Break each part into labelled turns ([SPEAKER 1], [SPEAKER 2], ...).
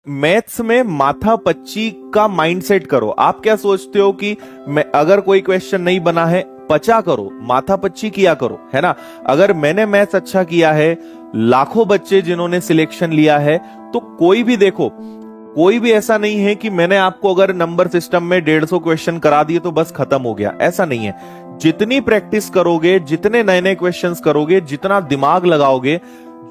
[SPEAKER 1] Maths में माथापच्ची का mindset करो। आप क्या सोचते हो कि मैं अगर कोई क्वेश्चन नहीं बना है पचा करो, माथापच्ची किया करो, है ना। अगर मैंने मैथ्स अच्छा किया है, लाखों बच्चे जिन्होंने सिलेक्शन लिया है, तो कोई भी देखो, कोई भी ऐसा नहीं है कि मैंने आपको अगर नंबर सिस्टम में 150 क्वेश्चन करा दिए तो बस खत्म हो गया, ऐसा नहीं है। जितनी प्रैक्टिस करोगे, जितने नए नए क्वेश्चंस करोगे, जितना दिमाग लगाओगे,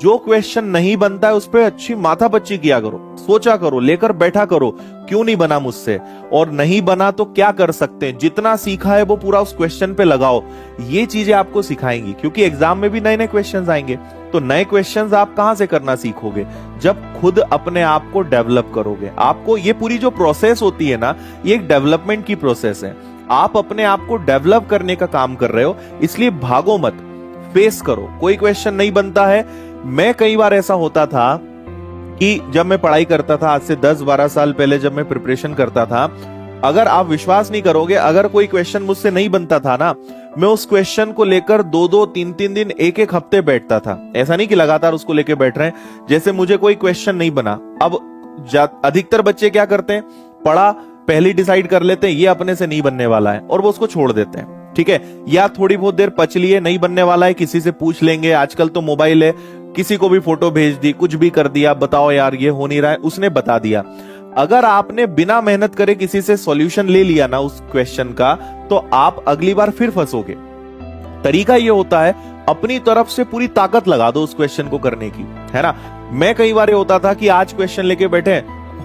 [SPEAKER 1] जो क्वेश्चन नहीं बनता है उस पर अच्छी माथापच्ची किया करो, सोचा करो, लेकर बैठा करो, क्यों नहीं बना मुझसे, और नहीं बना तो क्या कर सकते हैं। जितना सीखा है वो पूरा उस क्वेश्चन पे लगाओ। ये चीजें आपको सिखाएंगी, क्योंकि एग्जाम में भी नए नए क्वेश्चंस आएंगे। तो नए क्वेश्चंस आप कहां से करना सीखोगे? जब खुद अपने आप को डेवलप करोगे। आपको ये पूरी जो प्रोसेस होती है ना, ये एक डेवलपमेंट की प्रोसेस है। आप अपने आप को डेवलप करने का काम कर रहे हो, इसलिए भागो मत, फेस करो। कोई क्वेश्चन नहीं बनता है। मैं कई बार ऐसा होता था कि जब मैं पढ़ाई करता था, आज से 10-12 साल पहले जब मैं प्रिपरेशन करता था, अगर आप विश्वास नहीं करोगे, अगर कोई क्वेश्चन मुझसे नहीं बनता था ना, मैं उस क्वेश्चन को लेकर 2-2, 3-3 दिन, 1-1 हफ्ते बैठता था। ऐसा नहीं कि लगातार उसको लेकर बैठ रहे हैं। जैसे मुझे कोई क्वेश्चन नहीं बना, अब अधिकतर बच्चे क्या करते हैं, पढ़ा पहले डिसाइड कर लेते हैं ये अपने से नहीं बनने वाला है, और वो उसको छोड़ देते हैं, ठीक है। या थोड़ी बहुत देर पच लिए, नहीं बनने वाला है, किसी से पूछ लेंगे, आजकल तो मोबाइल है, किसी को भी फोटो भेज दी, कुछ भी कर दिया, बताओ यार ये हो नहीं रहा है, उसने बता दिया। अगर आपने बिना मेहनत करे किसी से सॉल्यूशन ले लिया ना उस क्वेश्चन का, तो आप अगली बार फिर फंसोगे। तरीका ये होता है, अपनी तरफ से पूरी ताकत लगा दो उस क्वेश्चन को करने की, है ना। मैं कई बार ये होता था कि आज क्वेश्चन लेके बैठे,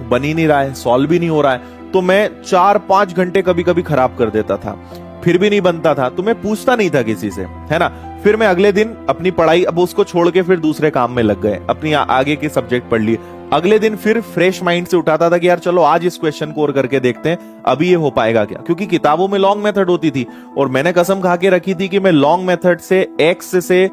[SPEAKER 1] बन ही नहीं रहा है, सॉल्व भी नहीं हो रहा है, तो मैं 4-5 घंटे कभी कभी खराब कर देता था, फिर भी नहीं बनता था, तो मैं पूछता नहीं था किसी से, है ना। फिर मैं अगले दिन अपनी पढ़ाई, अब उसको छोड़ के फिर दूसरे काम में लग गए, अपनी आगे के सब्जेक्ट पढ़ लिए। अगले दिन फिर फ्रेश माइंड से उठाता था कि यार चलो आज इस क्वेश्चन को और करके देखते हैं, अभी ये हो पाएगा क्या, क्योंकि किताबों में लॉन्ग मेथड होती थी, और मैंने कसम खा के रखी थी कि मैं लॉन्ग मेथड से, एक्स से,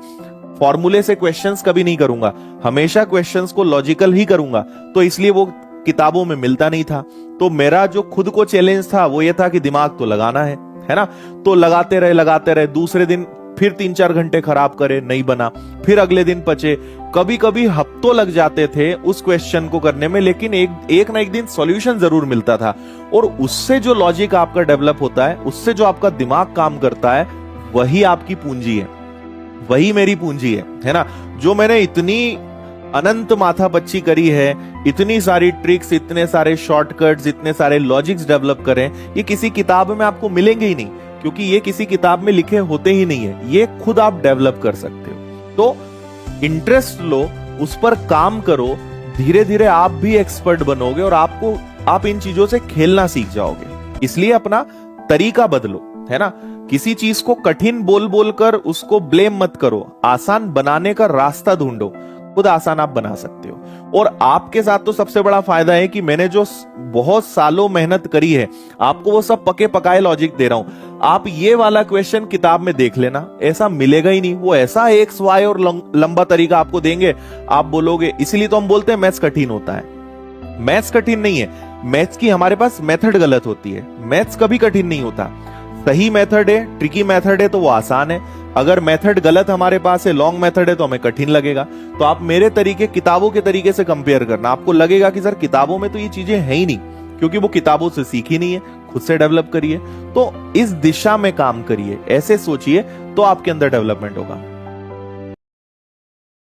[SPEAKER 1] फॉर्मूले से क्वेश्चंस कभी नहीं करूंगा, हमेशा क्वेश्चंस को लॉजिकल ही करूंगा। तो इसलिए वो किताबों में मिलता नहीं था। तो मेरा जो खुद को चैलेंज था वो ये था कि दिमाग तो लगाना है ना। तो लगाते रहे, दूसरे दिन फिर 3-4 घंटे खराब करे, नहीं बना, फिर अगले दिन पचे, कभी कभी हफ्तों लग जाते थे उस क्वेश्चन को करने में, लेकिन एक ना एक दिन सॉल्यूशन जरूर मिलता था। और उससे जो लॉजिक आपका डेवलप होता है, उससे जो आपका दिमाग काम करता है, वही आपकी पूंजी है, वही मेरी पूंजी है ना। जो मैंने इतनी अनंत माथापच्ची करी है, इतनी सारी ट्रिक्स, इतने सारे शॉर्टकट्स, इतने सारे लॉजिक्स डेवलप करें, ये किसी किताब में आपको मिलेंगे ही नहीं, क्योंकि ये किसी किताब में लिखे होते ही नहीं है। ये खुद आप डेवलप कर सकते हो। तो इंटरेस्ट लो, उस पर काम करो, धीरे धीरे आप भी एक्सपर्ट बनोगे और आप इन चीजों से खेलना सीख जाओगे। इसलिए अपना तरीका बदलो, है ना। किसी चीज को कठिन बोल बोलकर उसको ब्लेम मत करो, आसान बनाने का रास्ता ढूंढो, खुद आसान आप बना सकते हो। और आपके साथ तो सबसे बड़ा फायदा है कि मैंने जो बहुत सालों मेहनत करी है, आपको वो सब पके पकाए लॉजिक दे रहा हूं। आप ये वाला क्वेश्चन किताब में देख लेना, ऐसा मिलेगा ही नहीं। वो ऐसा एक्स वाई और लंबा तरीका आपको देंगे, आप बोलोगे। इसीलिए तो हम बोलते हैं मैथ्स कठिन होता है। मैथ्स कठिन नहीं है, मैथ्स की हमारे पास मेथड गलत होती है। मैथ्स कभी कठिन नहीं होता। सही मेथड है, ट्रिकी मेथड है तो वो आसान है। अगर मेथड गलत हमारे पास है, लॉन्ग मेथड है, तो हमें कठिन लगेगा। तो आप मेरे तरीके किताबों के तरीके से कंपेयर करना, आपको लगेगा कि सर किताबों में तो ये चीजें है ही नहीं, क्योंकि वो किताबों से सीखी नहीं है, खुद से डेवलप करिए। तो इस दिशा में काम करिए, ऐसे सोचिए, तो आपके अंदर डेवलपमेंट होगा।